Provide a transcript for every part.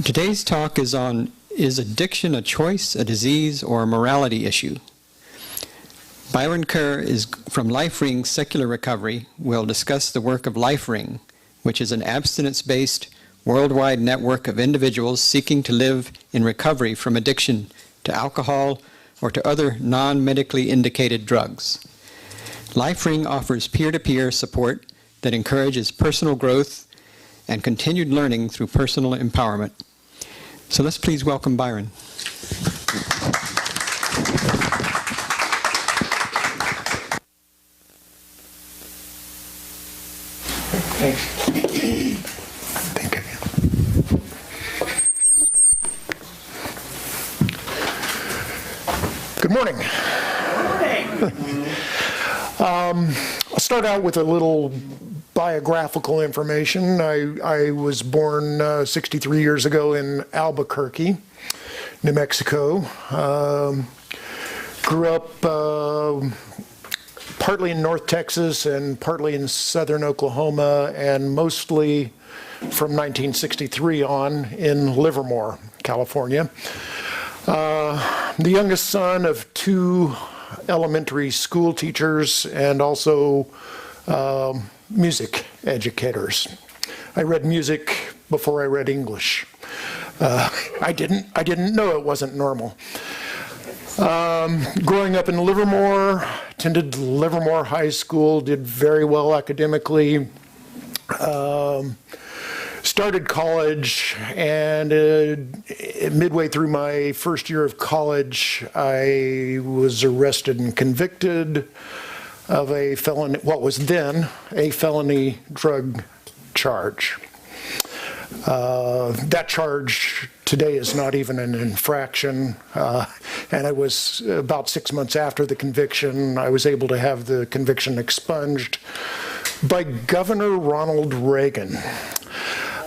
Today's talk is on, is addiction a choice, a disease, or a morality issue? Byron Kerr is from LifeRing Secular Recovery will discuss the work of LifeRing, which is an abstinence-based worldwide network of individuals seeking to live in recovery from addiction to alcohol or to other non-medically indicated drugs. LifeRing offers peer-to-peer support that encourages personal growth and continued learning through personal empowerment. So let's please welcome Byron. Thanks. Thank you. Good morning. Good morning. I'll start out with a little biographical information. I was born 63 years ago in Albuquerque, New Mexico. Grew up partly in North Texas and partly in southern Oklahoma, and mostly from 1963 on in Livermore, California. The youngest son of two elementary school teachers and also music educators. I read music before I read English. I didn't know it wasn't normal. Growing up in Livermore, attended Livermore High School, did very well academically. Started college, and midway through my first year of college, I was arrested and convicted of a felony, what was then a felony drug charge. That charge today is not even an infraction, and I was about 6 months after the conviction, I was able to have the conviction expunged by Governor Ronald Reagan.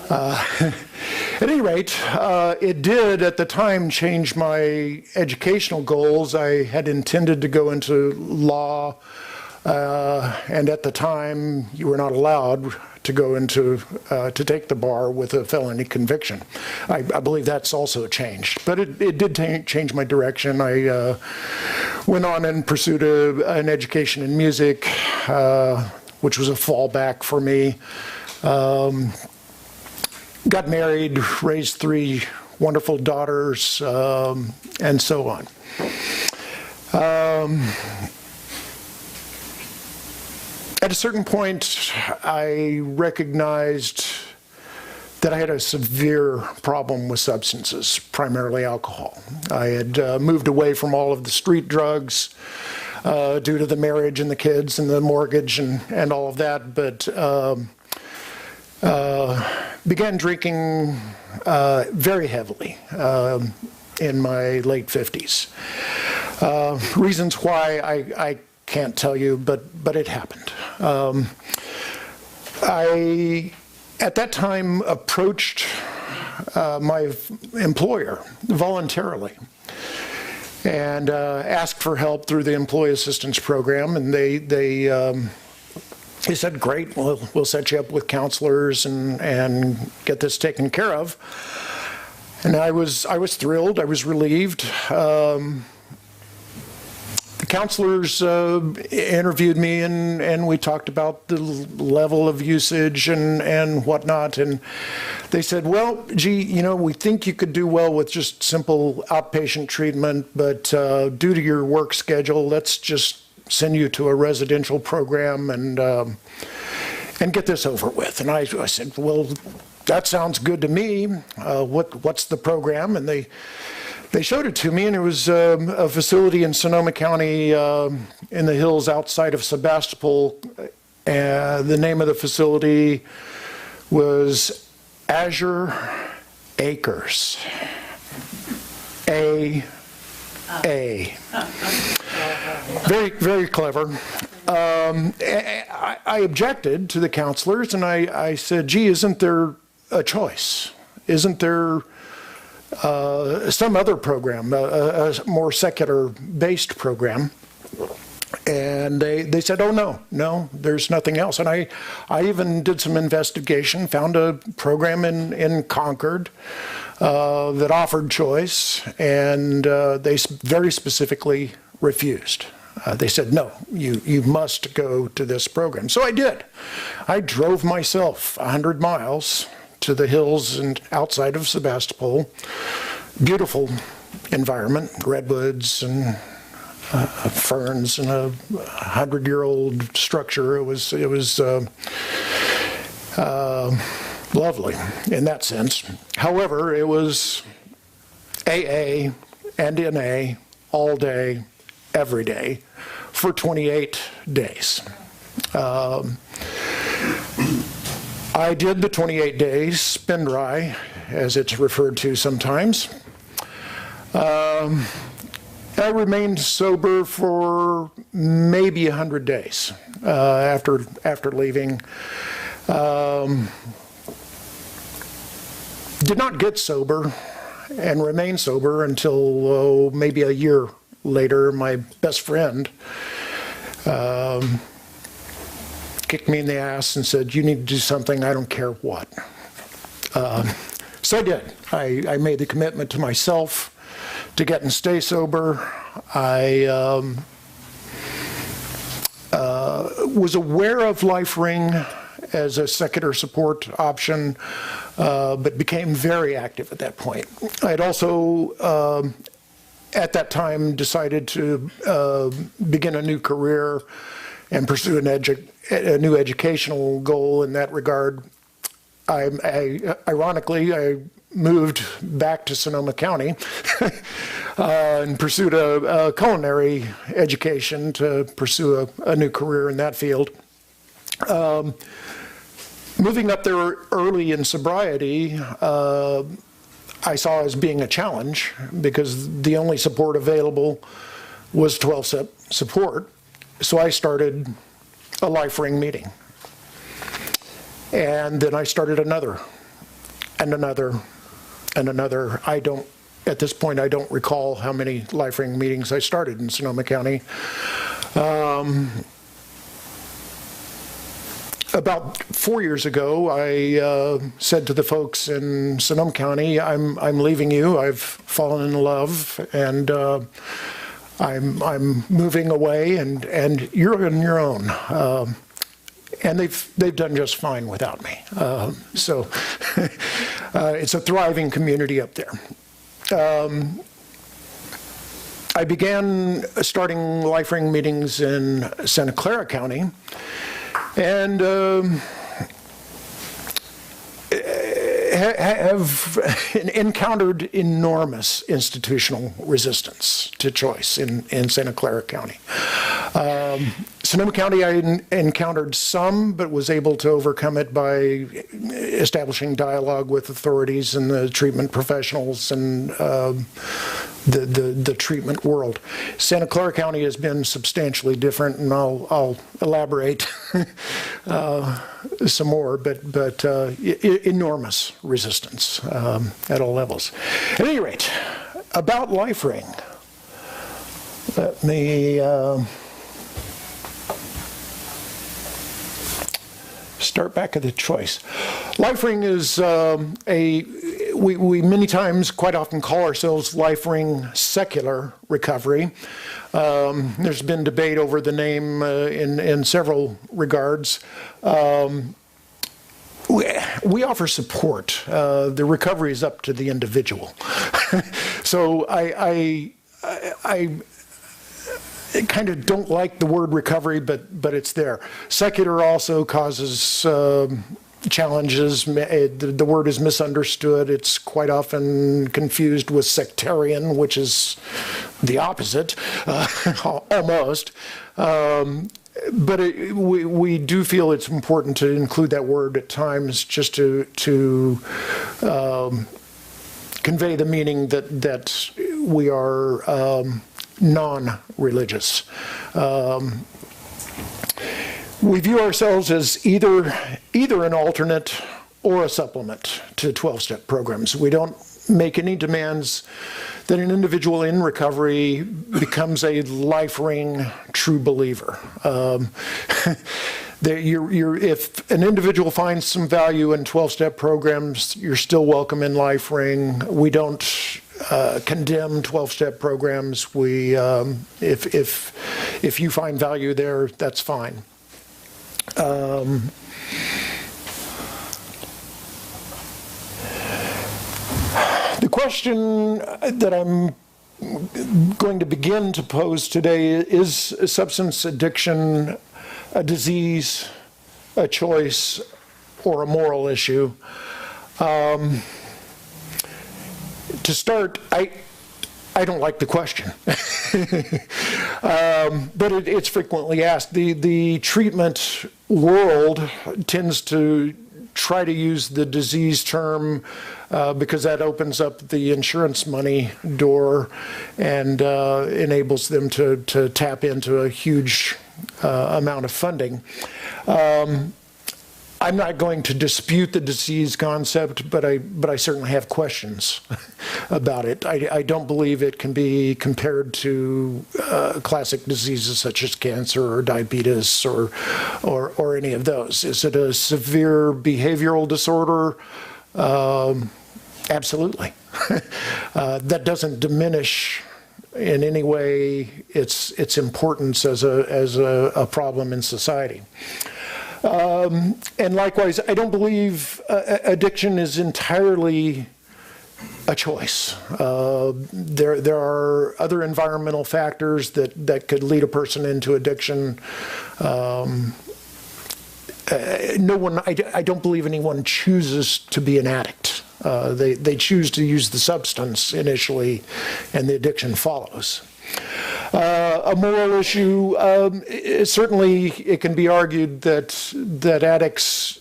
At any rate, it did at the time change my educational goals. I had intended to go into law, and at the time you were not allowed to go into, to take the bar with a felony conviction. I believe that's also changed, but it did change my direction. I went on and pursued an education in music, which was a fallback for me. Got married, raised three wonderful daughters, and so on. At a certain point, I recognized that I had a severe problem with substances, primarily alcohol. I had moved away from all of the street drugs due to the marriage and the kids and the mortgage and all of that, but began drinking very heavily in my late 50s. Reasons why I can't tell you, but it happened. I, at that time, approached my employer voluntarily and asked for help through the Employee Assistance Program, and they said, great, we'll set you up with counselors and get this taken care of. And I was thrilled, I was relieved. The counselors interviewed me, and we talked about the level of usage and whatnot, and they said, well, gee, you know, we think you could do well with just simple outpatient treatment, but due to your work schedule, let's just send you to a residential program and get this over with. And I said, well, that sounds good to me. What's the program? And they showed it to me, and it was a facility in Sonoma County in the hills outside of Sebastopol. The name of the facility was Azure Acres. A. Very, very clever. I objected to the counselors, and I said, gee, isn't there a choice? Isn't there some other program, a more secular-based program? And they said, oh, no, there's nothing else. And I even did some investigation, found a program in Concord that offered choice, and they very specifically refused. They said, no, you must go to this program. So I did. I drove myself 100 miles to the hills and outside of Sebastopol. Beautiful environment, redwoods and ferns and a 100-year-old structure. It was lovely in that sense. However, it was AA and NA all day, every day, for 28 days. I did the 28 days, spin dry, as it's referred to sometimes. I remained sober for maybe 100 days after leaving. Did not get sober and remain sober until maybe a year later. My best friend kicked me in the ass and said, you need to do something, I don't care what. So I did. I made the commitment to myself to get and stay sober. I was aware of LifeRing as a secular support option, but became very active at that point. I had also, at that time, decided to begin a new career and pursue a new educational goal in that regard. Ironically, I moved back to Sonoma County and pursued a culinary education to pursue a new career in that field. Moving up there early in sobriety, I saw as being a challenge because the only support available was 12-step support. So I started a LifeRing meeting. And then I started another and another and another. At this point, I don't recall how many LifeRing meetings I started in Sonoma County. About 4 years ago, I said to the folks in Sonoma County, I'm leaving you. I've fallen in love, and I'm moving away, and you're on your own. And they've done just fine without me. So it's a thriving community up there. I began starting LifeRing meetings in Santa Clara County, and have encountered enormous institutional resistance to choice in Santa Clara County. Sonoma County, I encountered some, but was able to overcome it by establishing dialogue with authorities and the treatment professionals and the treatment world. Santa Clara County has been substantially different, and I'll elaborate some more, but enormous resistance at all levels. At any rate, about LifeRing, let me start back at the choice. LifeRing is we many times, quite often, call ourselves LifeRing Secular Recovery. There's been debate over the name in several regards. We offer support. The recovery is up to the individual. So I kind of don't like the word recovery, but it's there. Secular also causes challenges. The word is misunderstood. It's quite often confused with sectarian, which is the opposite, almost. But we do feel it's important to include that word at times, just to convey the meaning that we are non-religious. We view ourselves as either an alternate or a supplement to 12-step programs. We don't make any demands that an individual in recovery becomes a life-ring true believer. If an individual finds some value in 12-step programs, you're still welcome in Life Ring. We don't condemn 12-step programs. If you find value there, that's fine. The question that I'm going to begin to pose today is substance addiction a disease, a choice, or a moral issue? To start, I don't like the question, but it's frequently asked. The treatment world tends to try to use the disease term because that opens up the insurance money door and enables them to tap into a huge amount of funding. I'm not going to dispute the disease concept, but I certainly have questions about it. I don't believe it can be compared to classic diseases such as cancer or diabetes or any of those. Is it a severe behavioral disorder? Absolutely. That doesn't diminish in any way its importance as a problem in society. And likewise, I don't believe addiction is entirely a choice. There are other environmental factors that could lead a person into addiction. I don't believe anyone chooses to be an addict. They choose to use the substance initially, and the addiction follows. A moral issue, certainly it can be argued that addicts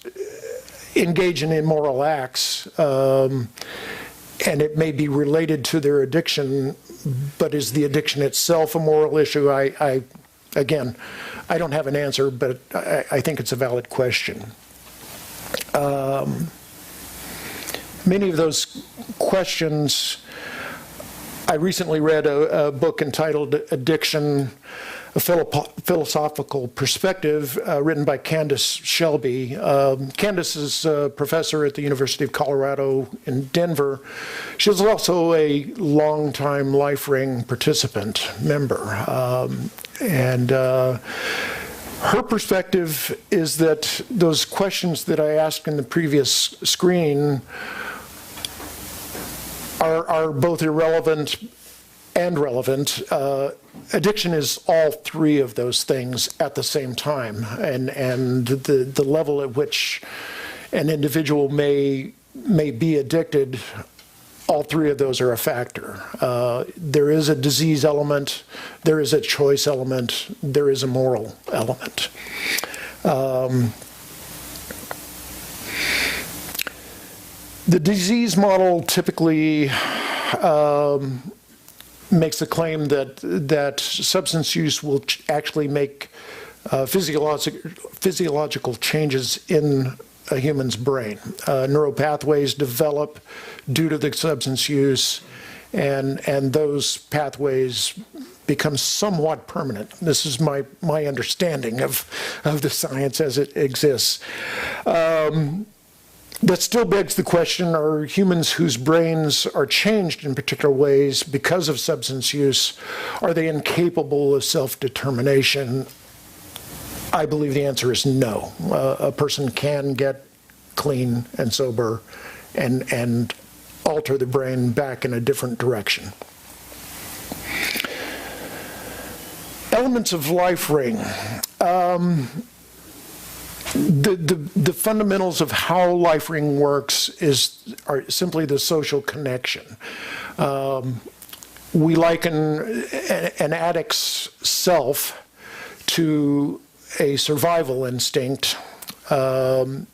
engage in immoral acts, and it may be related to their addiction, but is the addiction itself a moral issue? Again, I don't have an answer, but I think it's a valid question. Many of those questions, I recently read a book entitled Addiction, a Philosophical Perspective, written by Candace Shelby. Candace is a professor at the University of Colorado in Denver. She's also a longtime Life Ring participant member. Her perspective is that those questions that I asked in the previous screen are both irrelevant and relevant. Addiction is all three of those things at the same time, and the level at which an individual may be addicted, all three of those are a factor. There is a disease element, there is a choice element, there is a moral element. The disease model typically makes the claim that substance use will actually make physiological changes in a human's brain. Neuropathways develop due to the substance use, and those pathways become somewhat permanent. This is my understanding of the science as it exists. That still begs the question, are humans whose brains are changed in particular ways because of substance use, are they incapable of self-determination? I believe the answer is no. A person can get clean and sober and alter the brain back in a different direction. Elements of Life Ring. The fundamentals of how Life Ring works are simply the social connection. We liken an addict's self to a survival instinct. Every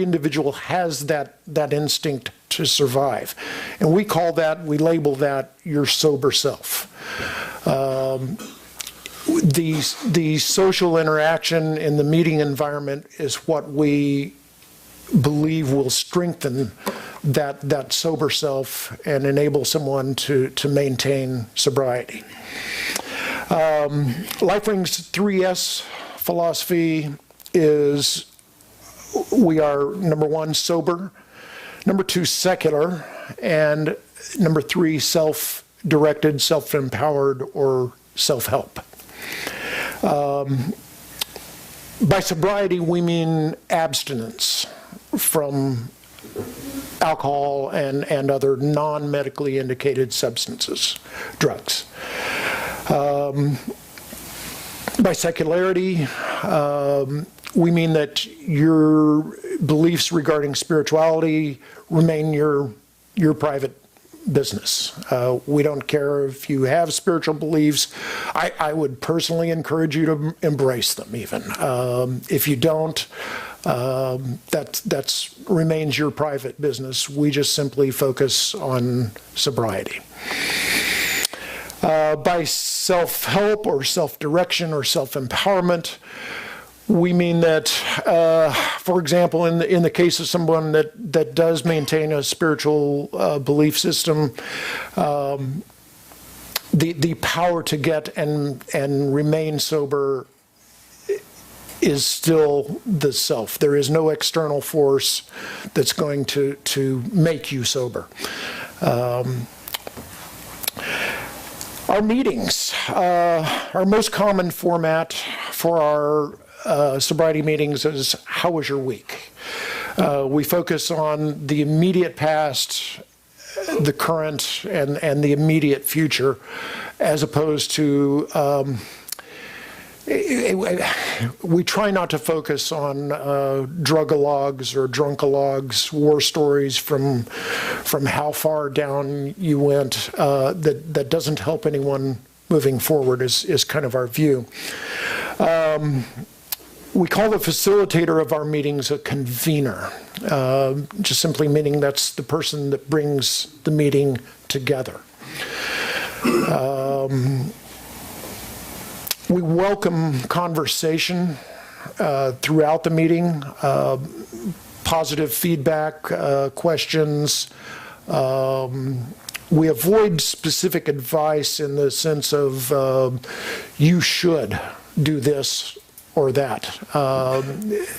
individual has that instinct to survive, and we label that your sober self. The social interaction in the meeting environment is what we believe will strengthen that sober self and enable someone to maintain sobriety. LifeRing's 3S philosophy is we are, number one, sober, number two, secular, and number three, self-directed, self-empowered, or self-help. By sobriety, we mean abstinence from alcohol and other non-medically indicated substances, drugs. By secularity, we mean that your beliefs regarding spirituality remain your private business. We don't care if you have spiritual beliefs. I would personally encourage you to embrace them even. If you don't, that remains your private business. We just simply focus on sobriety. By self-help or self-direction or self-empowerment, we mean that, for example, in the case of someone that does maintain a spiritual belief system, the power to get and remain sober is still the self. There is no external force that's going to make you sober. Our meetings, our most common format for our sobriety meetings is, how was your week? We focus on the immediate past, the current, and the immediate future, as opposed to, we try not to focus on drug-alogues or drunkalogues, war stories from how far down you went. That doesn't help anyone moving forward is kind of our view. We call the facilitator of our meetings a convener, just simply meaning that's the person that brings the meeting together. We welcome conversation throughout the meeting, positive feedback, questions. We avoid specific advice in the sense of you should do this or that.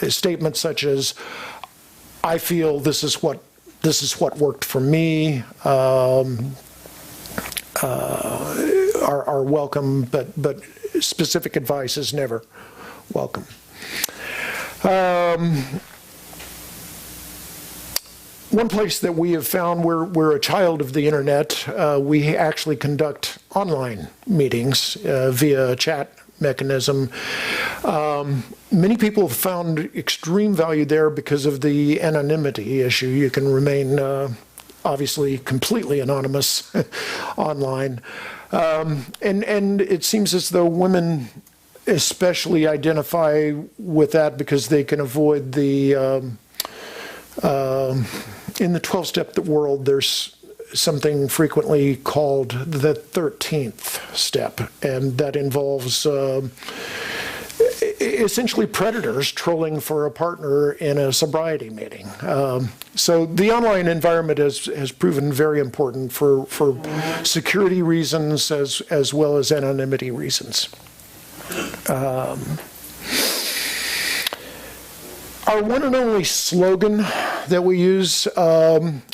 Statements such as, I feel this is what worked for me, are welcome, but specific advice is never welcome. One place that we have found we're a child of the internet, we actually conduct online meetings via a chat mechanism. Many people have found extreme value there because of the anonymity issue. You can remain obviously completely anonymous online. And it seems as though women especially identify with that because they can avoid the, in the 12-step world, there's something frequently called the 13th step, and that involves essentially predators trolling for a partner in a sobriety meeting. So the online environment has proven very important for security reasons as well as anonymity reasons. Our one and only slogan that we use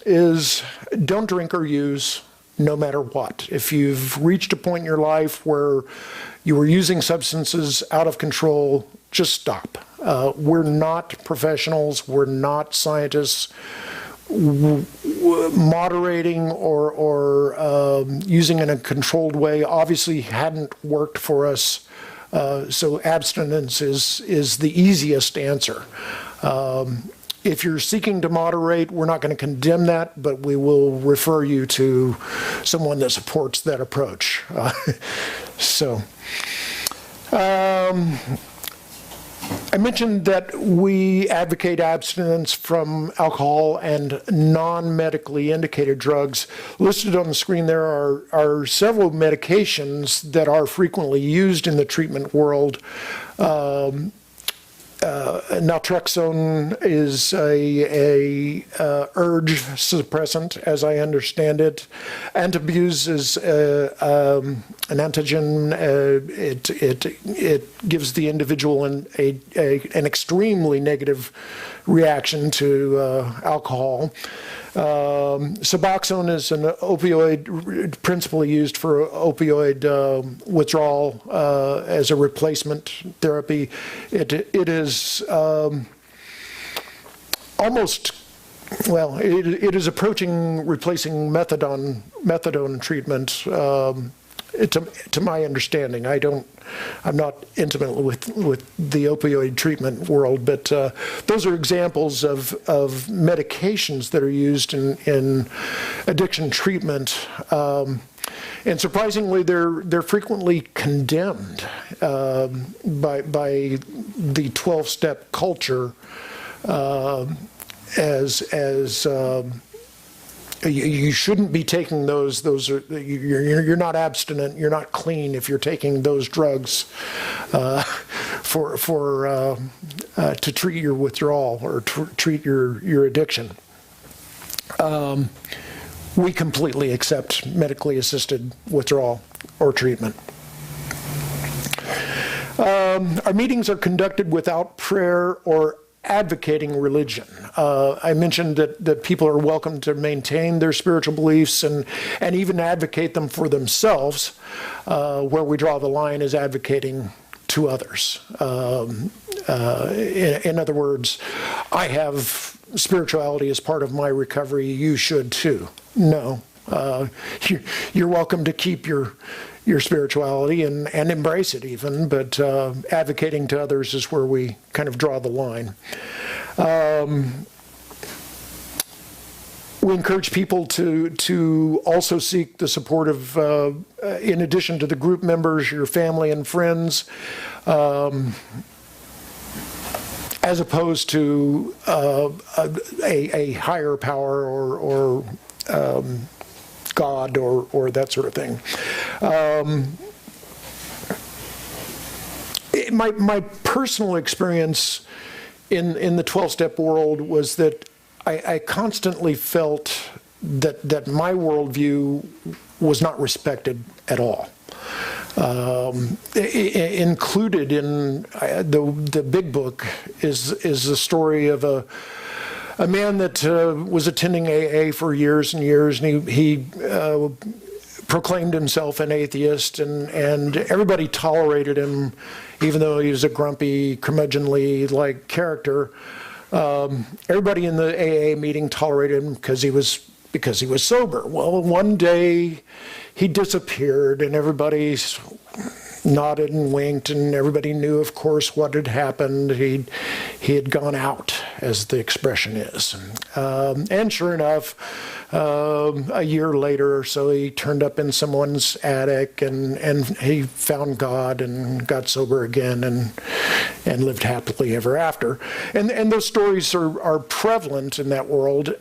is don't drink or use no matter what. If you've reached a point in your life where you were using substances out of control, just stop. We're not professionals, we're not scientists. Moderating or using in a controlled way obviously hadn't worked for us. So abstinence is the easiest answer. If you're seeking to moderate, we're not going to condemn that, but we will refer you to someone that supports that approach. I mentioned that we advocate abstinence from alcohol and non-medically indicated drugs. Listed on the screen there are several medications that are frequently used in the treatment world naltrexone is a urge suppressant, as I understand it. Antabuse is an antigen. It gives the individual an extremely negative reaction to alcohol. Suboxone is an opioid principally used for opioid withdrawal as a replacement therapy. It is almost, well, it is approaching replacing methadone treatment. To my understanding, I'm not intimate with the opioid treatment world, but those are examples of medications that are used in addiction treatment. And surprisingly, they're frequently condemned by the 12-step culture as you shouldn't be taking those. Those are, you're not abstinent. You're not clean if you're taking those drugs to treat your withdrawal or treat your addiction. We completely accept medically assisted withdrawal or treatment. Our meetings are conducted without prayer or advocating religion. I mentioned that people are welcome to maintain their spiritual beliefs and even advocate them for themselves. Where we draw the line is advocating to others. In other words, I have spirituality as part of my recovery, you should too. No, you're welcome to keep your spirituality and embrace it even, but advocating to others is where we kind of draw the line. We encourage people to also seek the support of, in addition to the group members, your family and friends, as opposed to a higher power or God or that sort of thing. My personal experience in the 12-step world was that I constantly felt that my worldview was not respected at all. Included in the big book is the story of a man that was attending AA for years and years, and he proclaimed himself an atheist, and everybody tolerated him, even though he was a grumpy, curmudgeonly-like character. Everybody in the AA meeting tolerated him because he was sober. Well, one day he disappeared, and everybody nodded and winked, and everybody knew, of course, what had happened. He had gone out, as the expression is. And sure enough, a year later or so, he turned up in someone's attic, and he found God and got sober again and lived happily ever after. And those stories are prevalent in that world.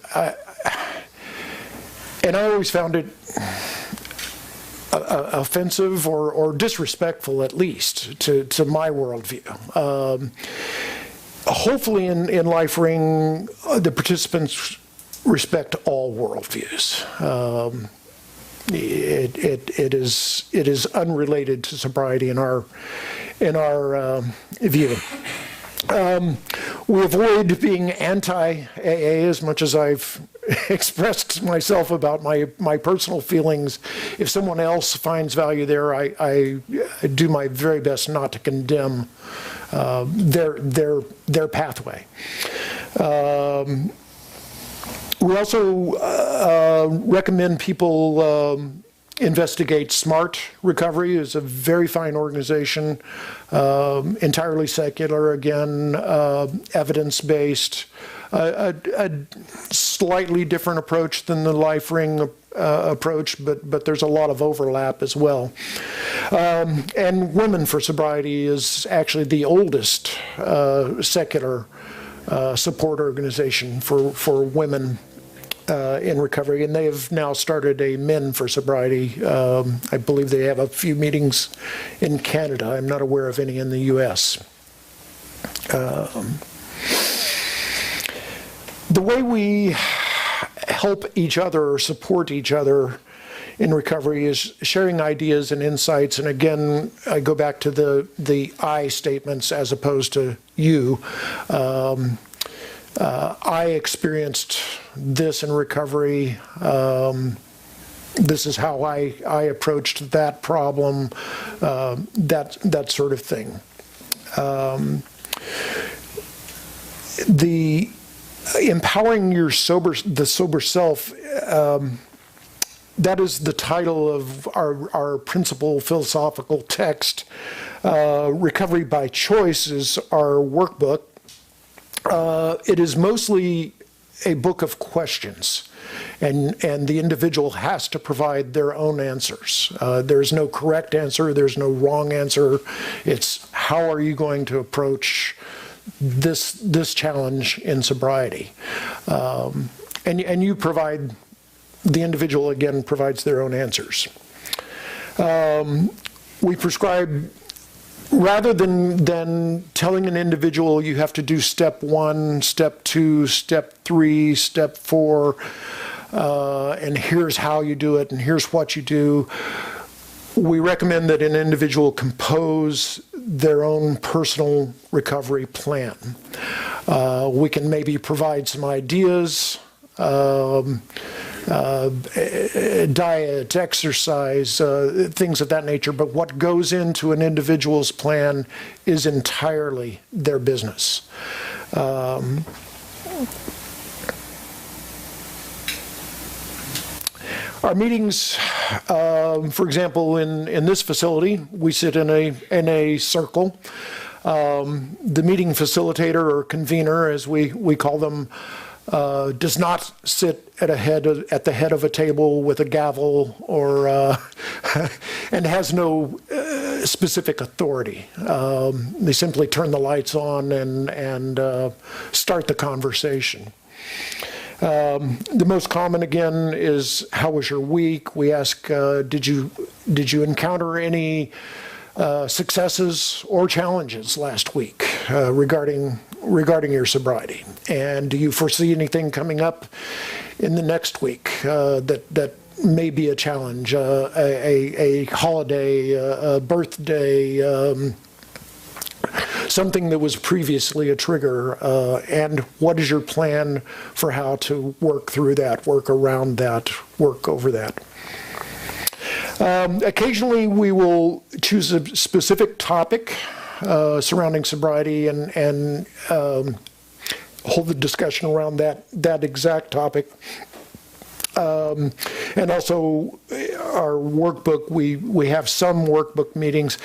And I always found it offensive or disrespectful, at least, to my worldview. Hopefully in Life Ring, the participants respect all worldviews. It is unrelated to sobriety in our view. We avoid being anti-AA as much as I've expressed myself about my personal feelings. If someone else finds value there, I do my very best not to condemn their pathway. We also recommend people investigate SMART Recovery. Is a very fine organization, entirely secular, again, evidence-based, a slightly different approach than the Life Ring approach, but there's a lot of overlap as well. And Women for Sobriety is actually the oldest secular support organization for women in recovery, and they have now started a Men for Sobriety. I believe they have a few meetings in Canada. I'm not aware of any in the U.S. The way we help each other or support each other in recovery is sharing ideas and insights. And again, I go back to the I statements as opposed to you. I experienced this in recovery. This is how I approached that problem, that sort of thing. The empowering the sober self, that is the title of our principal philosophical text. Recovery by Choice is our workbook. It is mostly a book of questions, and the individual has to provide their own answers. There's no correct answer, there's no wrong answer. It's how are you going to approach this challenge in sobriety, and you provide, the individual again provides their own answers. We prescribe, rather than telling an individual you have to do step 1, step 2, step 3, step 4, and here's how you do it and here's what you do, we recommend that an individual compose their own personal recovery plan. We can maybe provide some ideas, diet, exercise, things of that nature, but what goes into an individual's plan is entirely their business. Our meetings, for example, in this facility, we sit in a circle. The meeting facilitator or convener, as we call them, does not sit at the head of a table with a gavel or and has no specific authority. They simply turn the lights on and start the conversation. The most common, again, is how was your week? We ask, did you encounter any successes or challenges last week regarding your sobriety? And do you foresee anything coming up in the next week that may be a challenge, a holiday, a birthday, something that was previously a trigger, and what is your plan for how to work through that, work around that, work over that? Occasionally we will choose a specific topic surrounding sobriety and hold the discussion around that exact topic. And also our workbook, we have some workbook meetings,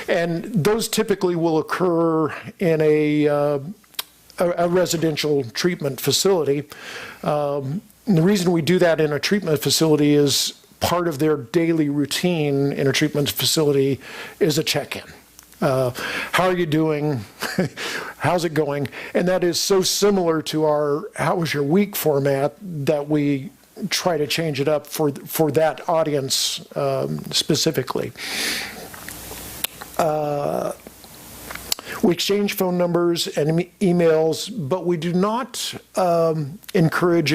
and those typically will occur in a residential treatment facility. And the reason we do that in a treatment facility is part of their daily routine in a treatment facility is a check-in. How are you doing? How's it going? And that is so similar to our how was your week format that we try to change it up for that audience specifically. We exchange phone numbers and emails, but we do not encourage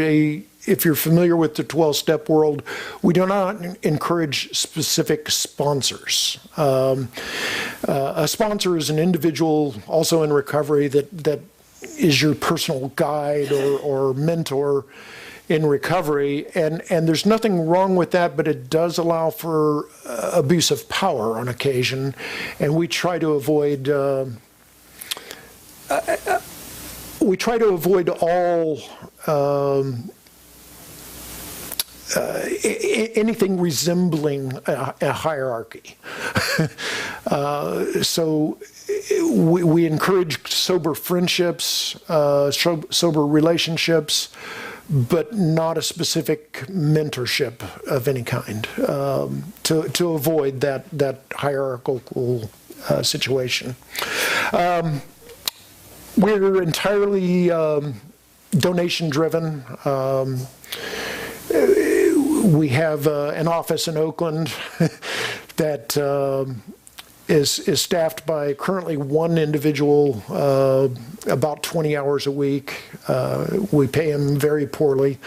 if you're familiar with the 12-step world, we do not encourage specific sponsors. A sponsor is an individual also in recovery that is your personal guide or mentor in recovery, and there's nothing wrong with that, but it does allow for abuse of power on occasion, and we try to avoid all anything resembling a hierarchy. So we encourage sober friendships, sober relationships, but not a specific mentorship of any kind, to avoid that hierarchical situation. We're entirely donation-driven. We have an office in Oakland that is staffed by currently one individual, about 20 hours a week. We pay him very poorly,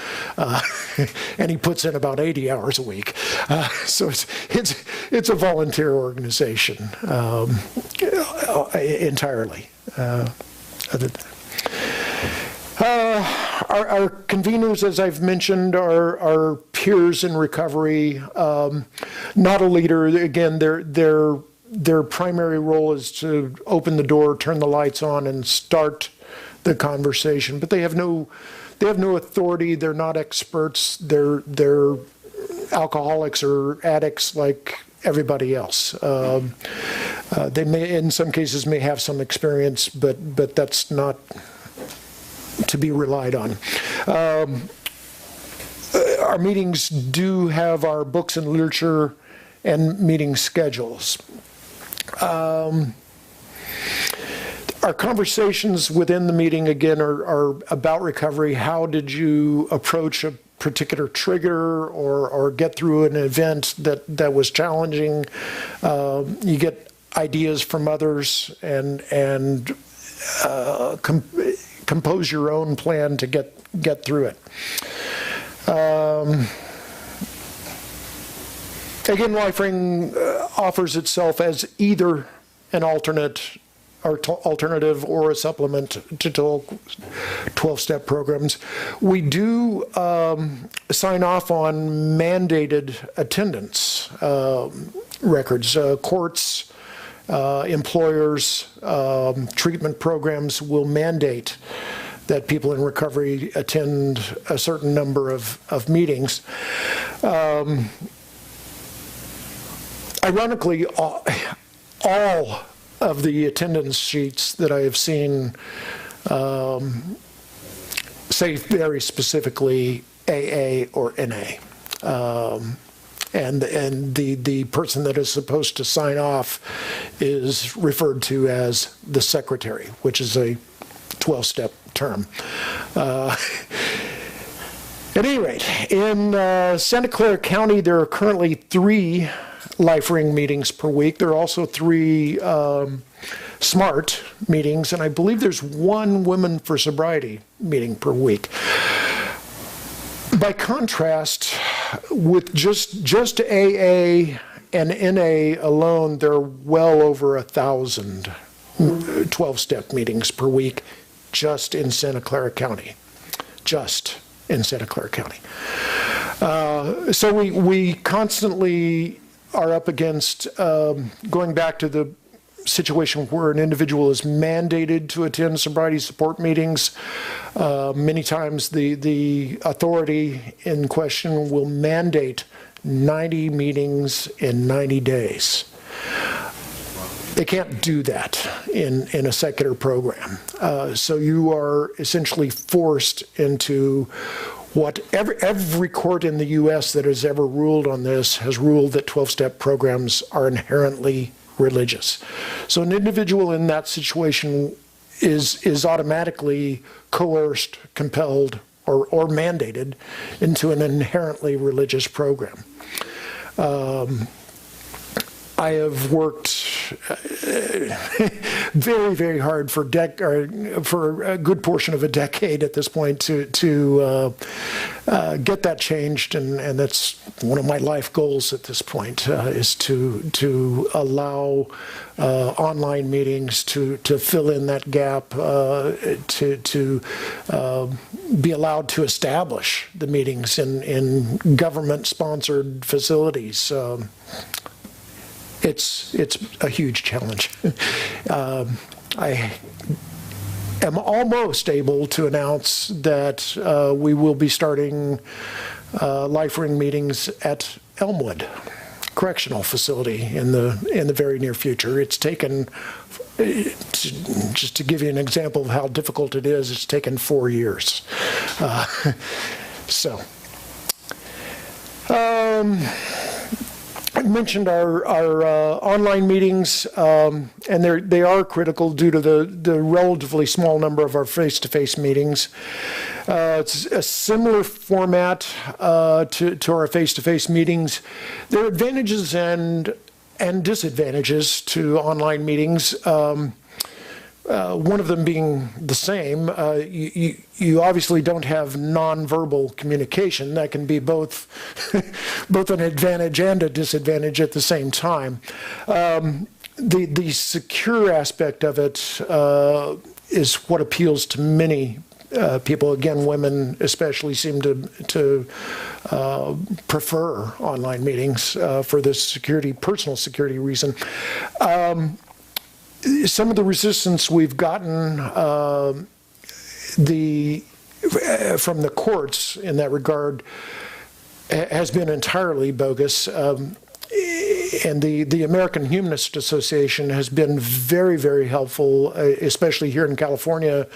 and he puts in about 80 hours a week. So it's a volunteer organization entirely. Our conveners, as I've mentioned, are peers in recovery. Not a leader. Again, their primary role is to open the door, turn the lights on, and start the conversation. But they have no authority. They're not experts. They're alcoholics or addicts like everybody else. They may, in some cases, may have some experience, but that's not to be relied on. Our meetings do have our books and literature and meeting schedules. Our conversations within the meeting, again, are about recovery. How did you approach a particular trigger or get through an event that was challenging? You get ideas from others and compose your own plan to get through it. Again, LifeRing offers itself as either an alternative or a supplement to 12-step programs. We do sign off on mandated attendance records. Courts, employers, treatment programs will mandate that people in recovery attend a certain number of meetings. Ironically, all of the attendance sheets that I have seen say very specifically AA or NA. And the person that is supposed to sign off is referred to as the secretary, which is a 12-step term. At any rate, in Santa Clara County, there are currently 3 LifeRing meetings per week. There are also 3 SMART meetings, and I believe there's 1 Women for Sobriety meeting per week. By contrast, with just AA and NA alone, there are well over 1,000 12-step meetings per week just in Santa Clara County. Just in Santa Clara County. So we constantly are up against going back to the situation where an individual is mandated to attend sobriety support meetings. Many times the authority in question will mandate 90 meetings in 90 days. They can't do that in a secular program. So you are essentially forced into what every court in the U.S. that has ever ruled on this has ruled that 12-step programs are inherently religious. So an individual in that situation is automatically coerced, compelled, or mandated into an inherently religious program. I have worked very, very hard for a good portion of a decade at this point to get that changed, and that's one of my life goals at this point, is to allow online meetings to fill in that gap, to be allowed to establish the meetings in government-sponsored facilities. It's a huge challenge. I am almost able to announce that we will be starting LifeRing meetings at Elmwood Correctional Facility in the very near future. It's taken, just to give you an example of how difficult it is, it's taken 4 years. I mentioned our online meetings, and they are critical due to the relatively small number of our face-to-face meetings. It's a similar format to our face-to-face meetings. There are advantages and and disadvantages to online meetings. One of them being the same. You obviously don't have nonverbal communication. That can be both both an advantage and a disadvantage at the same time. The secure aspect of it is what appeals to many people. Again, women especially seem to prefer online meetings for this personal security reason. Some of the resistance we've gotten from the courts in that regard has been entirely bogus. And the American Humanist Association has been very, very helpful, especially here in California.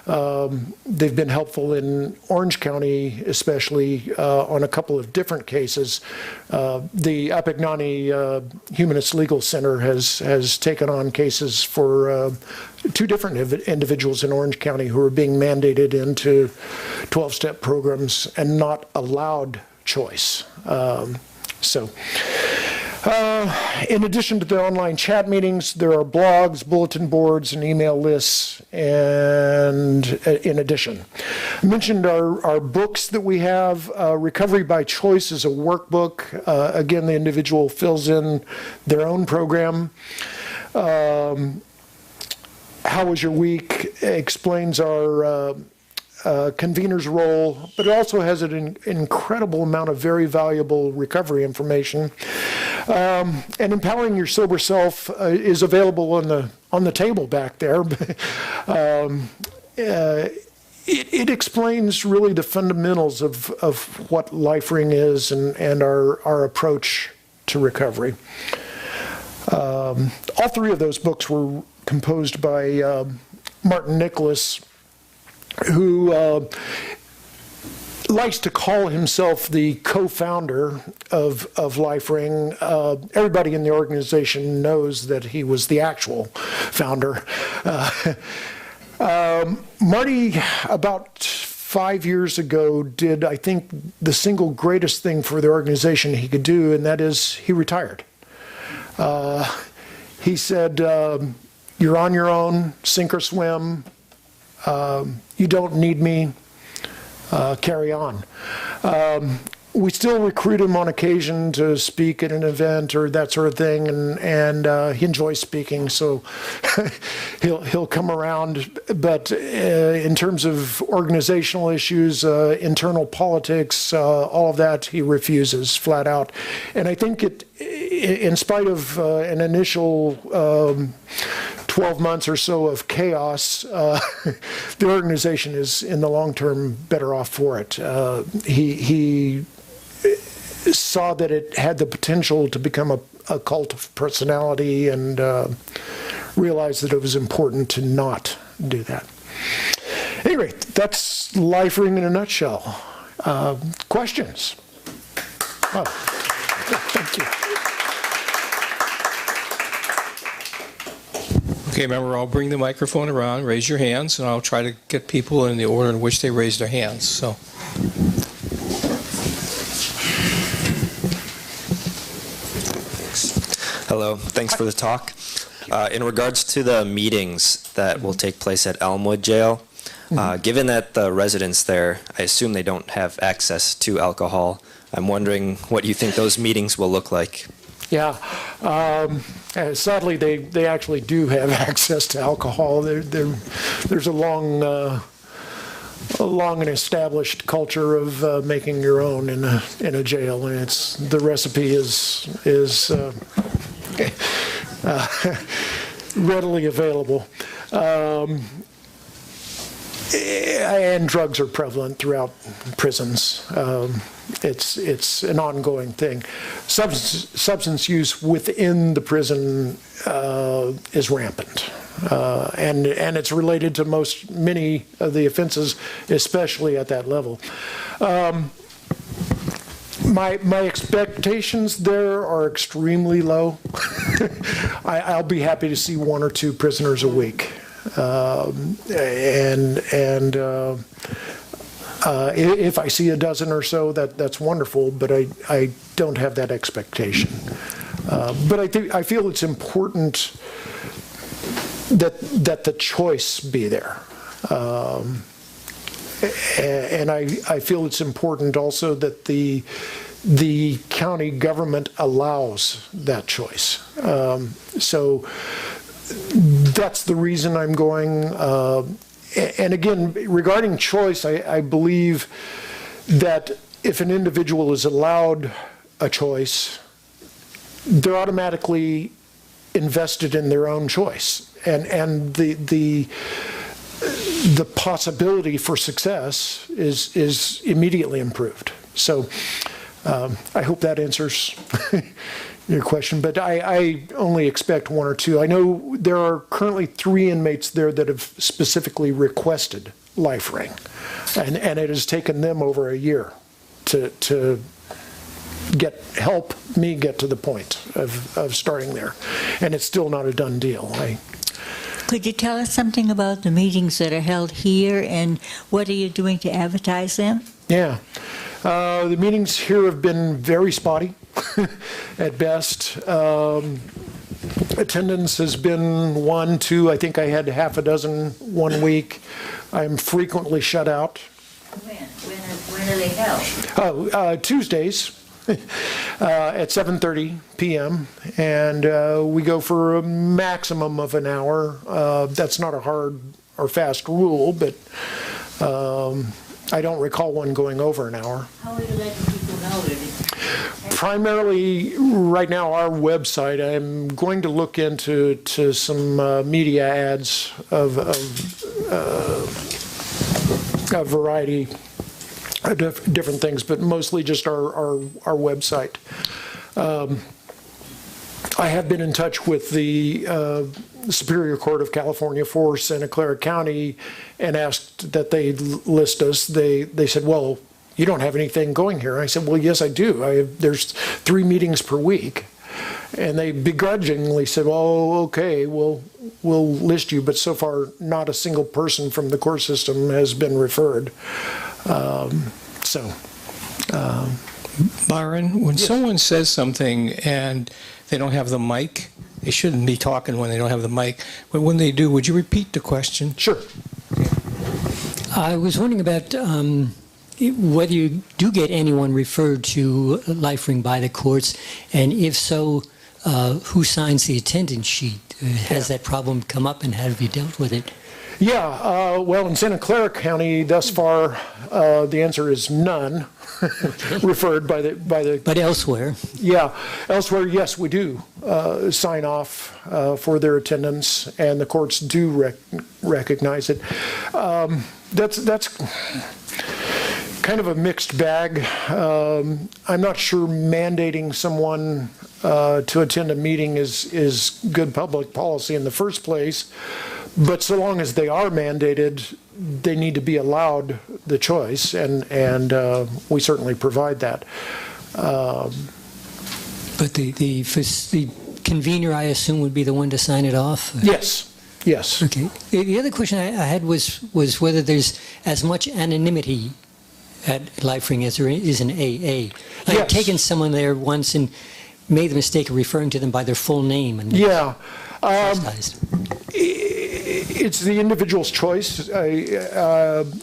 They've been helpful in Orange County, especially on a couple of different cases. The Apignani Humanist Legal Center has taken on cases for 2 different individuals in Orange County who are being mandated into 12-step programs and not allowed choice. In addition to the online chat meetings, there are blogs, bulletin boards, and email lists, and in addition. I mentioned our books that we have. Recovery by Choice is a workbook. Again, the individual fills in their own program. How Was Your Week explains our convener's role, but it also has an incredible amount of very valuable recovery information. And Empowering Your Sober Self is available on the table back there. It explains really the fundamentals of what LifeRing is and our approach to recovery. All 3 of those books were composed by Martin Nicholas, who likes to call himself the co-founder of LifeRing. Everybody in the organization knows that he was the actual founder. Marty, about 5 years ago, did, I think, the single greatest thing for the organization he could do, and that is he retired. He said, you're on your own, sink or swim. You don't need me, carry on. We still recruit him on occasion to speak at an event or that sort of thing, and he enjoys speaking, so he'll come around. But in terms of organizational issues, internal politics, all of that, he refuses flat out. And I think in spite of an initial 12 months or so of chaos, the organization is, in the long term, better off for it. He saw that it had the potential to become a cult of personality and realized that it was important to not do that. Anyway, that's LifeRing in a nutshell. Questions? Oh, thank you. Okay, remember, I'll bring the microphone around, raise your hands, and I'll try to get people in the order in which they raise their hands. So, hello, thanks for the talk. In regards to the meetings that will take place at Elmwood Jail, given that the residents there, I assume they don't have access to alcohol, I'm wondering what you think those meetings will look like. Yeah, sadly, they actually do have access to alcohol. There's a long and established culture of making your own in a jail, and the recipe is readily available. And drugs are prevalent throughout prisons. It's an ongoing thing. Substance use within the prison is rampant, and it's related to many of the offenses, especially at that level. My expectations there are extremely low. I'll be happy to see 1 or 2 prisoners a week. If I see a dozen or so, that's wonderful, but I don't have that expectation. But I feel it's important that the choice be there. And I feel it's important also that the county government allows that choice. So that's the reason I'm going. And again, regarding choice, I believe that if an individual is allowed a choice, they're automatically invested in their own choice. And the possibility for success is immediately improved. So I hope that answers your question, but I only expect 1 or 2. I know there are currently 3 inmates there that have specifically requested life ring, and it has taken them over a year to help me get to the point of starting there, and it's still not a done deal. Could you tell us something about the meetings that are held here, and what are you doing to advertise them? Yeah. The meetings here have been very spotty at best. Attendance has been 1, 2. I think I had half a dozen one week. I'm frequently shut out. When are they held? Tuesdays at 7:30 p.m. and we go for a maximum of an hour. That's not a hard or fast rule, but I don't recall one going over an hour. How are you letting people know that Primarily, right now, our website. I'm going to look into some media ads of a variety of different things, but mostly just our website. I have been in touch with the Superior Court of California for Santa Clara County and asked that they list us. They said, well, you don't have anything going here. I said, well, yes, I do. There's 3 meetings per week. And they begrudgingly said, well, okay, we'll list you. But so far, not a single person from the court system has been referred. Byron, when Yes. someone says something and they don't have the mic, they shouldn't be talking when they don't have the mic. But when they do, would you repeat the question? Sure. I was wondering about whether you do get anyone referred to life ring by the courts, and if so, who signs the attendance sheet? Has that problem come up, and how have you dealt with it? Yeah, well, in Santa Clara County, thus far, the answer is none. Referred by the. But elsewhere? Yeah, elsewhere, yes, we do sign off for their attendance, and the courts do recognize it. That's kind of a mixed bag. I'm not sure mandating someone to attend a meeting is good public policy in the first place. But so long as they are mandated, they need to be allowed the choice, and we certainly provide that. But the convener, I assume, would be the one to sign it off? Yes, yes. Okay. The other question I had was whether there's as much anonymity at life ring as there is in AA. I've taken someone there once and made the mistake of referring to them by their full name. And Yeah. chastised. It's the individual's choice.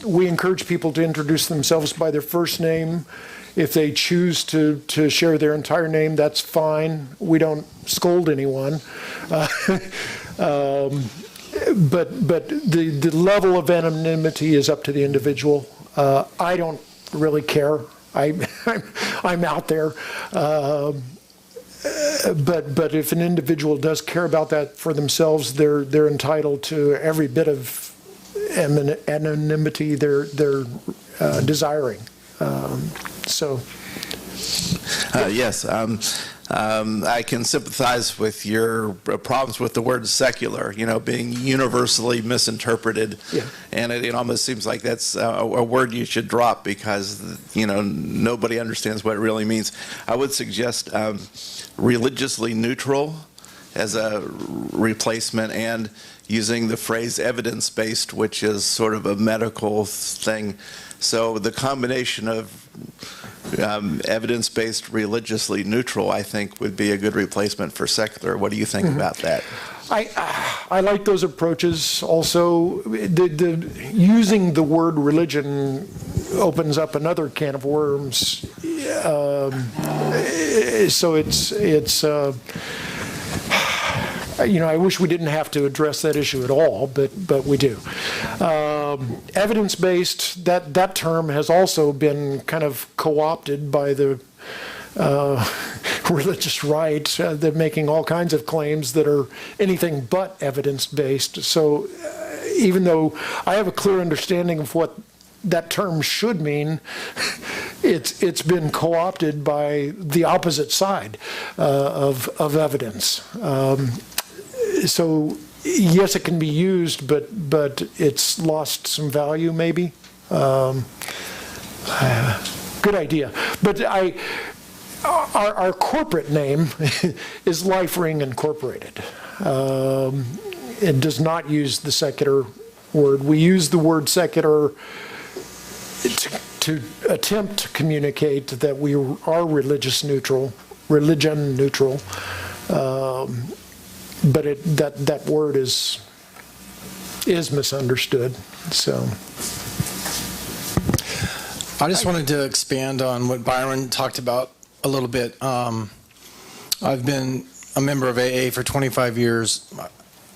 We encourage people to introduce themselves by their first name. If they choose to share their entire name, that's fine. We don't scold anyone. But the level of anonymity is up to the individual. I don't really care. I'm out there. But if an individual does care about that for themselves, they're entitled to every bit of anonymity they're desiring. Yes, I can sympathize with your problems with the word secular, being universally misinterpreted. Yeah. And it almost seems like that's a word you should drop because, nobody understands what it really means. I would suggest religiously neutral as a replacement, and using the phrase evidence-based, which is sort of a medical thing. So the combination of evidence-based, religiously neutral, I think, would be a good replacement for secular. What do you think about that? I like those approaches. Also, using the word religion opens up another can of worms. So it's I wish we didn't have to address that issue at all, but we do. Evidence-based, that term has also been kind of co-opted by the religious right. They're making all kinds of claims that are anything but evidence-based. So even though I have a clear understanding of what that term should mean, it's been co-opted by the opposite side of evidence. So yes, it can be used, but it's lost some value maybe. Good idea. But our corporate name is LifeRing Incorporated. It does not use the secular word. We use the word secular to attempt to communicate that we are religion neutral, but that word is misunderstood. So. I just wanted to expand on what Byron talked about a little bit. I've been a member of AA for 25 years,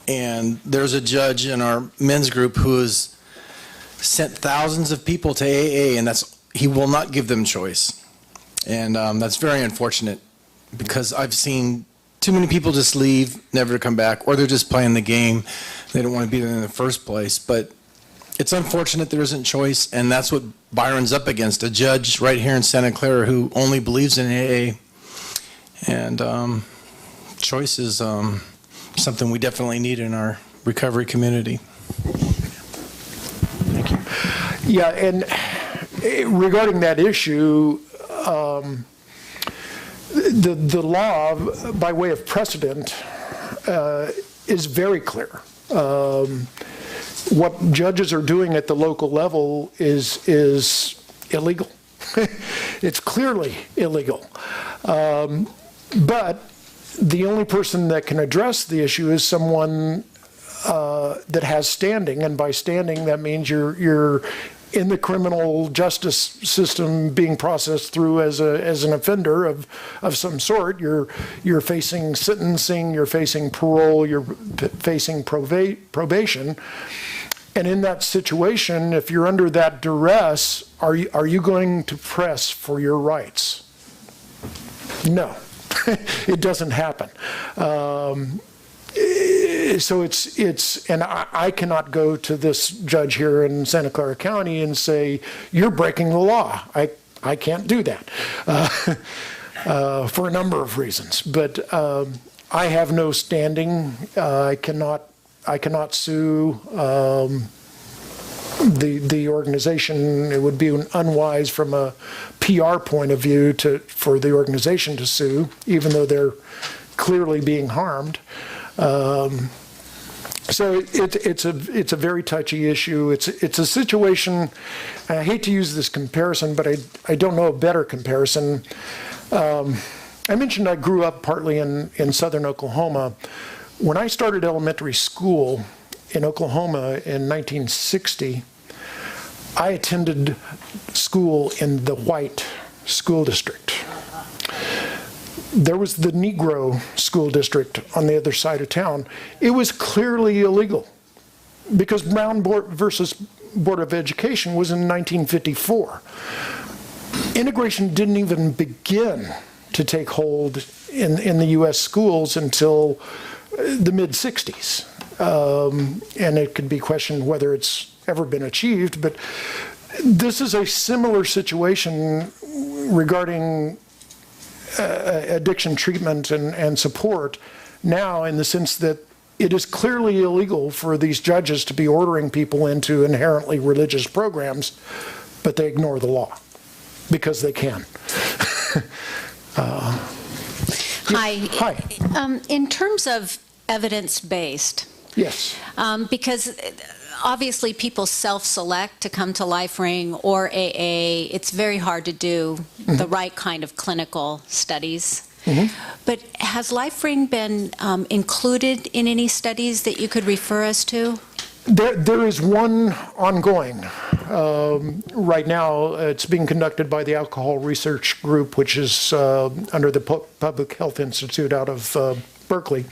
and there's a judge in our men's group who has sent thousands of people to AA, and he will not give them choice. And that's very unfortunate, because I've seen too many people just leave, never to come back, or they're just playing the game. They don't want to be there in the first place. But it's unfortunate there isn't choice, and that's what Byron's up against, a judge right here in Santa Clara who only believes in AA. And choice is something we definitely need in our recovery community. Thank you. Yeah, and regarding that issue, the law, by way of precedent, is very clear. What judges are doing at the local level is illegal. It's clearly illegal. But the only person that can address the issue is someone that has standing, and by standing that means you're in the criminal justice system being processed through as an offender of some sort. You're facing sentencing, you're facing parole, you're facing probation. And in that situation, if you're under that duress, are you going to press for your rights? No, it doesn't happen. So and I cannot go to this judge here in Santa Clara County and say, you're breaking the law. I can't do that for a number of reasons. But I have no standing. I cannot sue the organization. It would be unwise from a PR point of view for the organization to sue, even though they're clearly being harmed. So it's a very touchy issue. It's a situation. I hate to use this comparison, but I don't know a better comparison. I mentioned I grew up partly in southern Oklahoma. When I started elementary school in Oklahoma in 1960, I attended school in the white school district. There was the Negro school district on the other side of town. It was clearly illegal because Brown versus Board of Education was in 1954. Integration didn't even begin to take hold in the U.S. schools until the mid-'60s. And it could be questioned whether it's ever been achieved, but this is a similar situation regarding addiction treatment and support now, in the sense that it is clearly illegal for these judges to be ordering people into inherently religious programs, but they ignore the law because they can. Hi. In terms of evidence-based, yes. Because obviously people self-select to come to LifeRing or AA. It's very hard to do the right kind of clinical studies. But has LifeRing been included in any studies that you could refer us to? There is one ongoing. Right now, it's being conducted by the Alcohol Research Group, which is under the Public Health Institute out of Berkeley.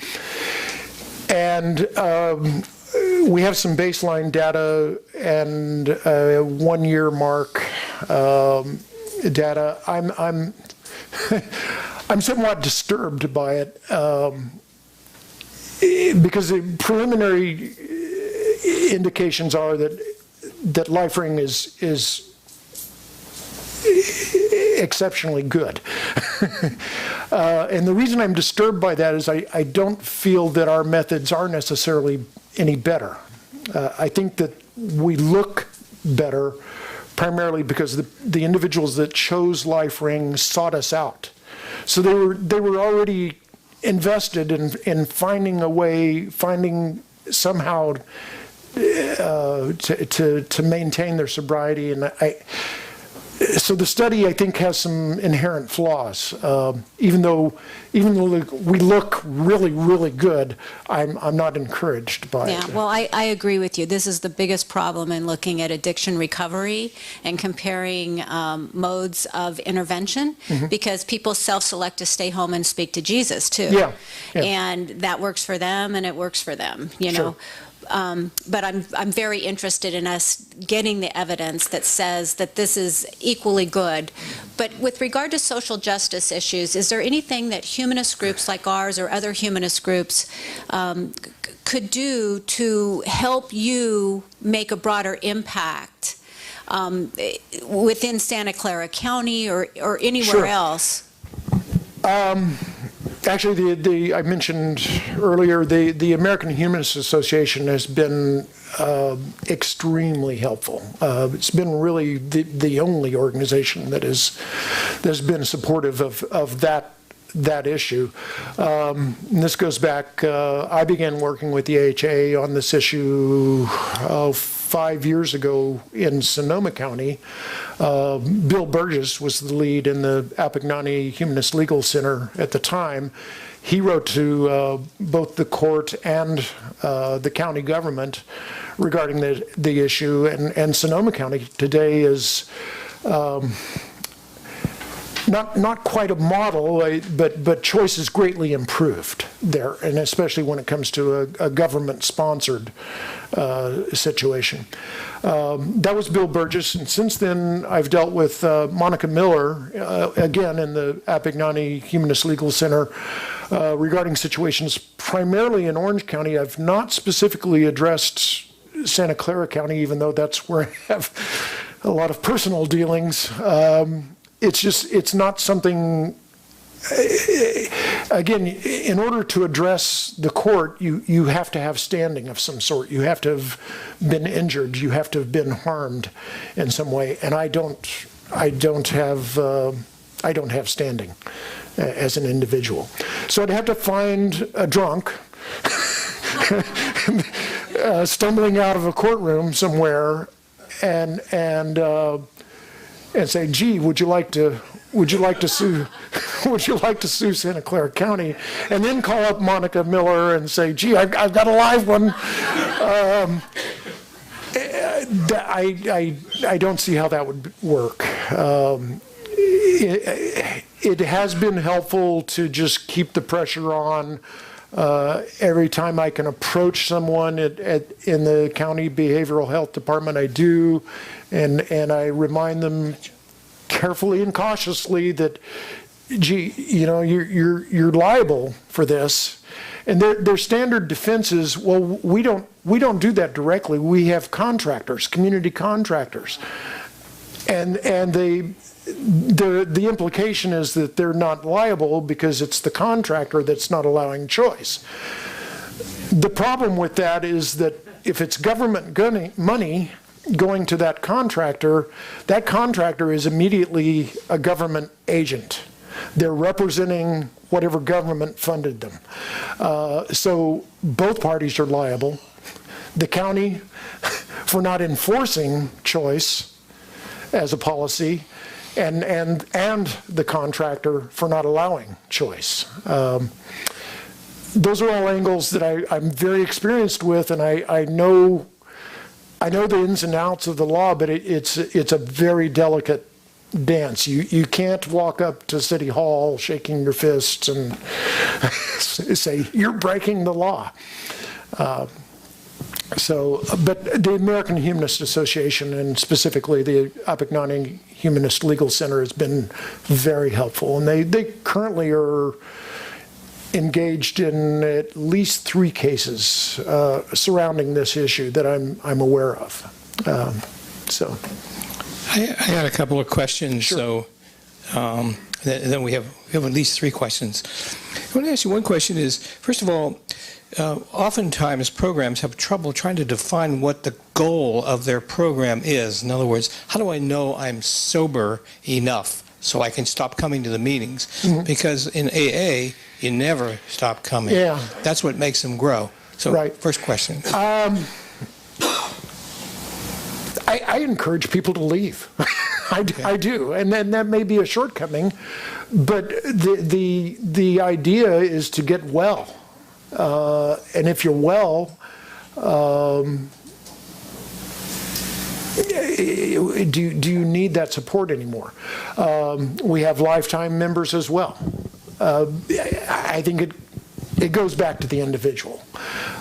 And we have some baseline data and 1 year mark data. I'm somewhat disturbed by it because the preliminary indications are that LifeRing is exceptionally good. And the reason I'm disturbed by that is I don't feel that our methods are necessarily any better. I think that we look better primarily because the individuals that chose LifeRing sought us out. So they were already invested in finding a way, finding somehow to maintain their sobriety, and so the study I think has some inherent flaws. Even though we look really good, I'm not encouraged by it. Yeah, well, I agree with you. This is the biggest problem in looking at addiction recovery and comparing modes of intervention, because people self-select to stay home and speak to Jesus too. Yeah. And that works for them, and it works for them. You know. But I'm very interested in us getting the evidence that says that this is equally good. But with regard to social justice issues, is there anything that humanist groups like ours or other humanist groups could do to help you make a broader impact within Santa Clara County or anywhere else? Actually, I mentioned earlier, the American Humanist Association has been extremely helpful. It's been really the only organization that's been supportive of that issue. And this goes back, I began working with the AHA on this issue 5 years ago in Sonoma County. Bill Burgess was the lead in the Appignani Humanist Legal Center at the time. He wrote to both the court and the county government regarding the issue, and Sonoma County today is not quite a model, but choice is greatly improved there, and especially when it comes to a government-sponsored situation. That was Bill Burgess, and since then I've dealt with Monica Miller, again in the Appignani Humanist Legal Center, regarding situations primarily in Orange County. I've not specifically addressed Santa Clara County, even though that's where I have a lot of personal dealings. It's not something, again, in order to address the court, you have to have standing of some sort. You have to have been injured. You have to have been harmed in some way. And I don't have standing as an individual. So I'd have to find a drunk stumbling out of a courtroom somewhere and say, "Gee, would you like to sue Santa Clara County?" And then call up Monica Miller and say, "Gee, I've got a live one." I don't see how that would work. It has been helpful to just keep the pressure on. Every time I can approach someone in the county behavioral health department, I do, and I remind them carefully and cautiously that, gee, you know, you're liable for this. And their standard defense is, well, we don't do that directly. We have contractors, community contractors, and the implication is that they're not liable because it's the contractor that's not allowing choice. The problem with that is that if it's government money going to that contractor is immediately a government agent. They're representing whatever government funded them. So both parties are liable. the county for not enforcing choice as a policy, and the contractor for not allowing choice. Those are all angles that I'm very experienced with, and I know the ins and outs of the law, but it's a very delicate dance. You can't walk up to City Hall shaking your fists and say, you're breaking the law. But the American Humanist Association, and specifically the Appognagh Humanist Legal Center, has been very helpful, and they currently are engaged in at least 3 cases surrounding this issue that I'm aware of. I had a couple of questions. Sure. So then we have at least 3 questions. I want to ask you one question is, first of all, oftentimes programs have trouble trying to define what the goal of their program is. In other words, how do I know I'm sober enough so I can stop coming to the meetings? Mm-hmm. Because in AA, you never stop coming. Yeah. That's what makes them grow. So, right. First question. I encourage people to leave. I do, and then that may be a shortcoming, but the idea is to get well, and if you're well, do you need that support anymore? We have lifetime members as well. I think it goes back to the individual.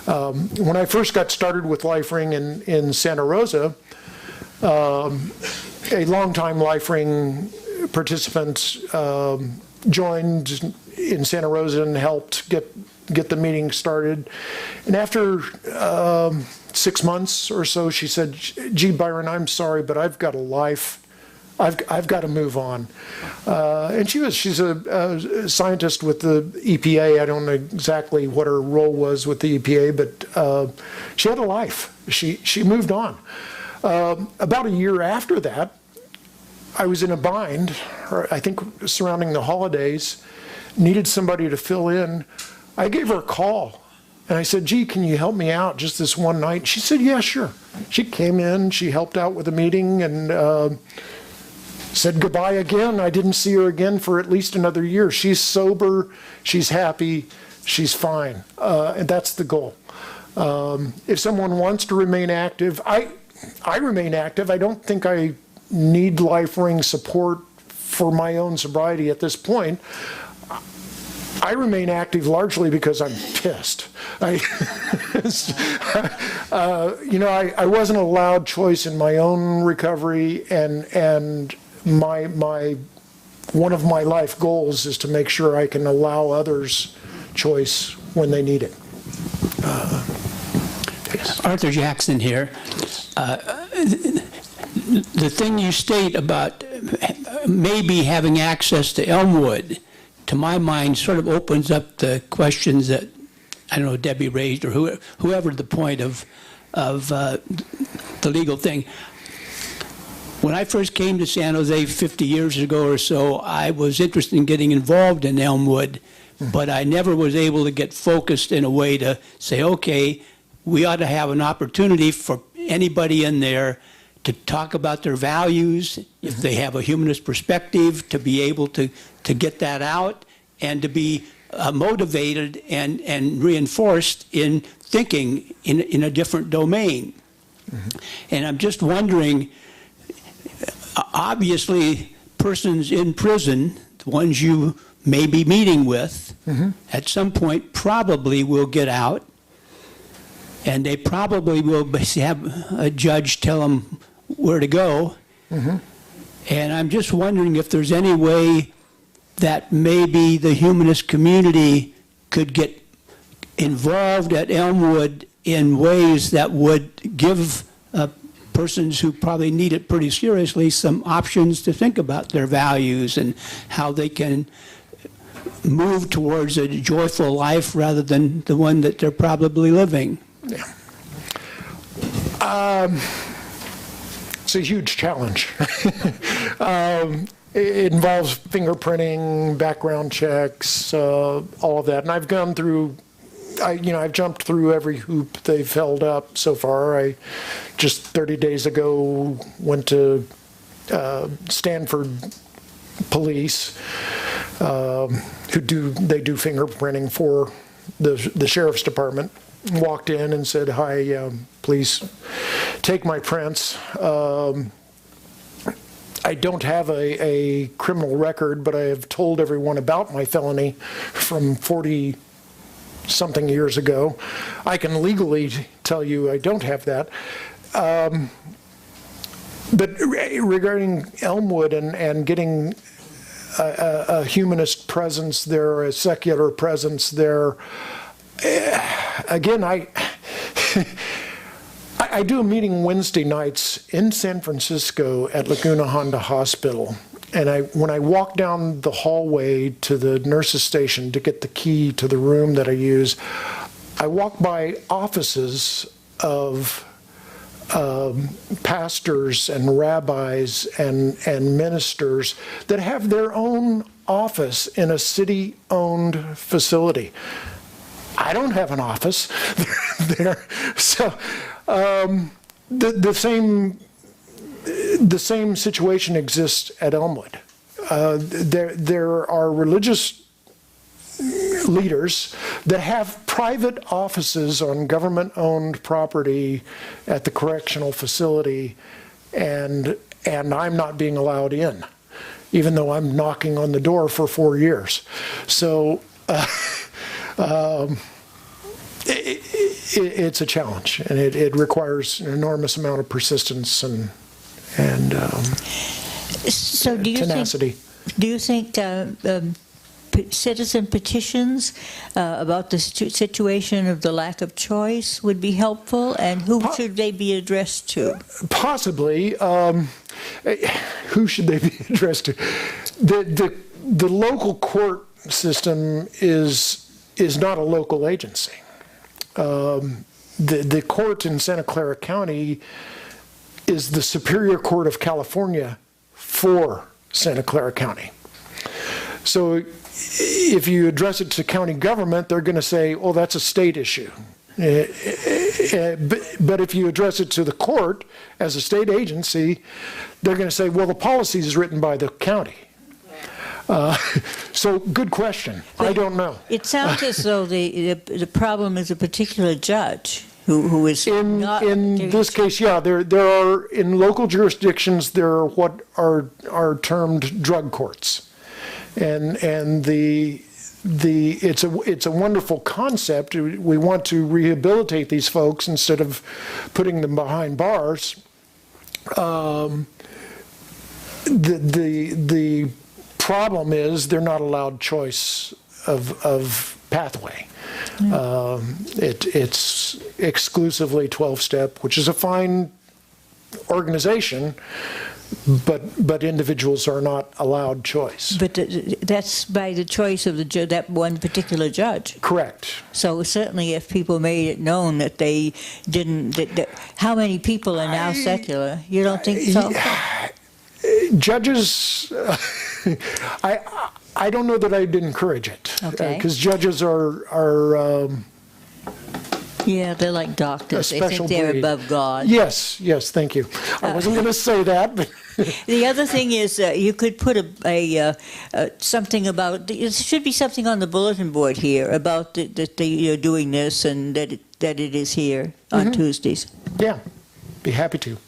When I first got started with LifeRing in Santa Rosa, a longtime LifeRing participant joined in Santa Rosa and helped get the meeting started. And after 6 months or so, she said, "Gee, Byron, I'm sorry, but I've got a life. I've got to move on." And she's a scientist with the EPA. I don't know exactly what her role was with the EPA, but she had a life. She moved on. About a year after that, I was in a bind, I think surrounding the holidays, needed somebody to fill in. I gave her a call, and I said, "Gee, can you help me out just this one night?" She said, "Yeah, sure." She came in, she helped out with the meeting, and said goodbye again. I didn't see her again for at least another year. She's sober, she's happy, she's fine, and that's the goal. If someone wants to remain active, I remain active. I don't think I need LifeRing support for my own sobriety at this point. I remain active largely because I'm pissed. I wasn't allowed choice in my own recovery, and one of my life goals is to make sure I can allow others choice when they need it. Yes. Arthur Jackson here. The thing you state about maybe having access to Elmwood, to my mind, sort of opens up the questions that, I don't know, Debbie raised, or whoever the point of the legal thing. When I first came to San Jose 50 years ago or so, I was interested in getting involved in Elmwood, but I never was able to get focused in a way to say, okay, we ought to have an opportunity for anybody in there to talk about their values, if they have a humanist perspective, to be able to get that out, and to be motivated and reinforced in thinking in a different domain. Mm-hmm. And I'm just wondering, obviously, persons in prison, the ones you may be meeting with, mm-hmm. at some point probably will get out, and they probably will have a judge tell them where to go. Mm-hmm. And I'm just wondering if there's any way that maybe the humanist community could get involved at Elmwood in ways that would give persons who probably need it pretty seriously some options to think about their values and how they can move towards a joyful life rather than the one that they're probably living. Yeah. It's a huge challenge. It involves fingerprinting, background checks, all of that. And I've gone through I've jumped through every hoop they've held up so far. I just 30 days ago went to Stanford Police, they do fingerprinting for the sheriff's department. Walked in and said, "Hi, please take my prints." I don't have a criminal record, but I have told everyone about my felony from 40-something years ago. I can legally tell you I don't have that. But regarding Elmwood and getting a humanist presence there, a secular presence there, again, I do a meeting Wednesday nights in San Francisco at Laguna Honda Hospital, and when I walk down the hallway to the nurse's station to get the key to the room that I use, I walk by offices of pastors and rabbis and ministers that have their own office in a city-owned facility. I don't have an office there, so the same situation exists at Elmwood. There are religious leaders that have private offices on government-owned property at the correctional facility, and I'm not being allowed in, even though I'm knocking on the door for 4 years. So. It's a challenge, and it requires an enormous amount of persistence and So tenacity. Do you think citizen petitions about the situation of the lack of choice would be helpful, and who should they be addressed to? Possibly. Who should they be addressed to? The local court system is not a local agency. The court in Santa Clara County is the Superior Court of California for Santa Clara County. So if you address it to county government, they're going to say, "Oh, that's a state issue." But if you address it to the court as a state agency, they're going to say, "Well, the policy is written by the county." So good question. I don't know. It sounds as though the problem is a particular judge who is not in this case. Yeah, there are in local jurisdictions there are what are termed drug courts, and it's a wonderful concept. We want to rehabilitate these folks instead of putting them behind bars. The problem is they're not allowed choice of pathway. It's exclusively 12-step, which is a fine organization, but individuals are not allowed choice. But that's by the choice of that one particular judge. Correct. So certainly if people made it known that they didn't, how many people are now secular? You don't think so? Judges, I don't know that I'd encourage it. Okay. Because judges are yeah, they're like doctors. They think they're breed. above God. Yes, thank you. I wasn't going to say that, but the other thing is you could put something about, there should be something on the bulletin board here about that you're doing this and that it is here on Tuesdays. Yeah, be happy to.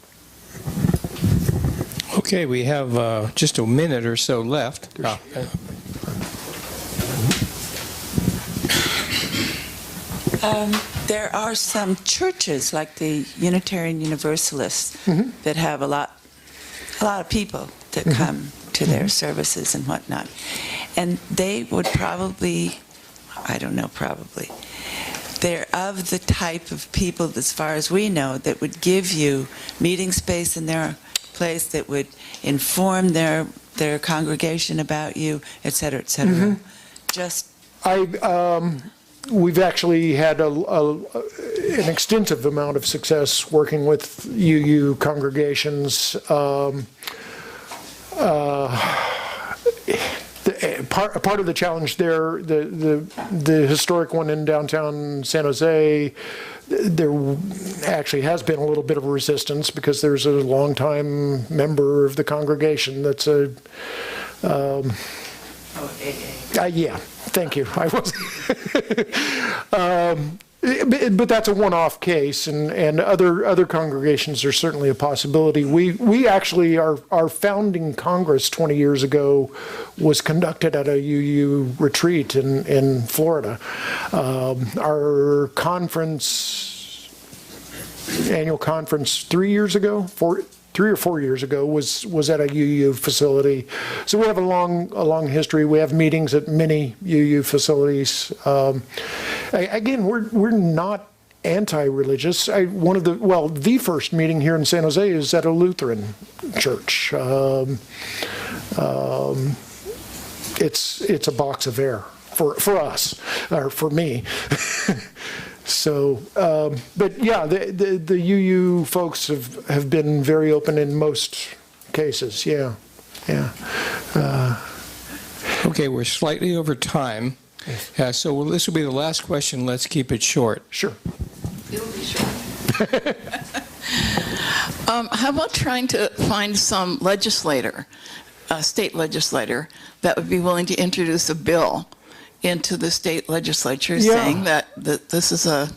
Okay, we have just a minute or so left. There are some churches, like the Unitarian Universalists, that have a lot of people that come to their services and whatnot. And they would probably, they're of the type of people, as far as we know, that would give you meeting space in their place, that would inform their congregation about you, et cetera, et cetera. We've actually had an extensive amount of success working with UU congregations. Part part of the challenge there, the historic one in downtown San Jose, there actually has been a little bit of resistance because there's a longtime member of the congregation that's a. Yeah, thank you. I was. But that's a one-off case, and other congregations are certainly a possibility. We actually, our founding Congress 20 years ago was conducted at a UU retreat in Florida. Our annual conference 3 or 4 years ago was at a UU facility. So we have a long history. We have meetings at many UU facilities. Again, we're not anti-religious. The first meeting here in San Jose is at a Lutheran church. It's a box of air for us, or for me. So, but yeah, the UU folks have been very open in most cases. Yeah. Okay, we're slightly over time. So this will be the last question. Let's keep it short. Sure. It'll be short. How about trying to find some legislator, state legislator, that would be willing to introduce a bill into the state legislature saying that this is a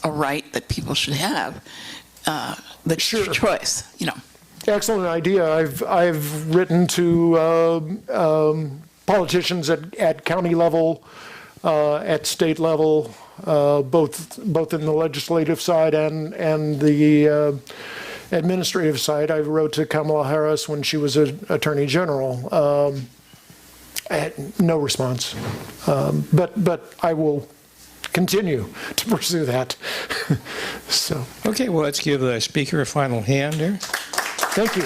right that people should have, choice, Excellent idea. I've written to politicians at county level, at state level, both in the legislative side and the administrative side. I wrote to Kamala Harris when she was Attorney General. I had no response, but I will continue to pursue that. So. Okay, well, let's give the speaker a final hand here. Thank you.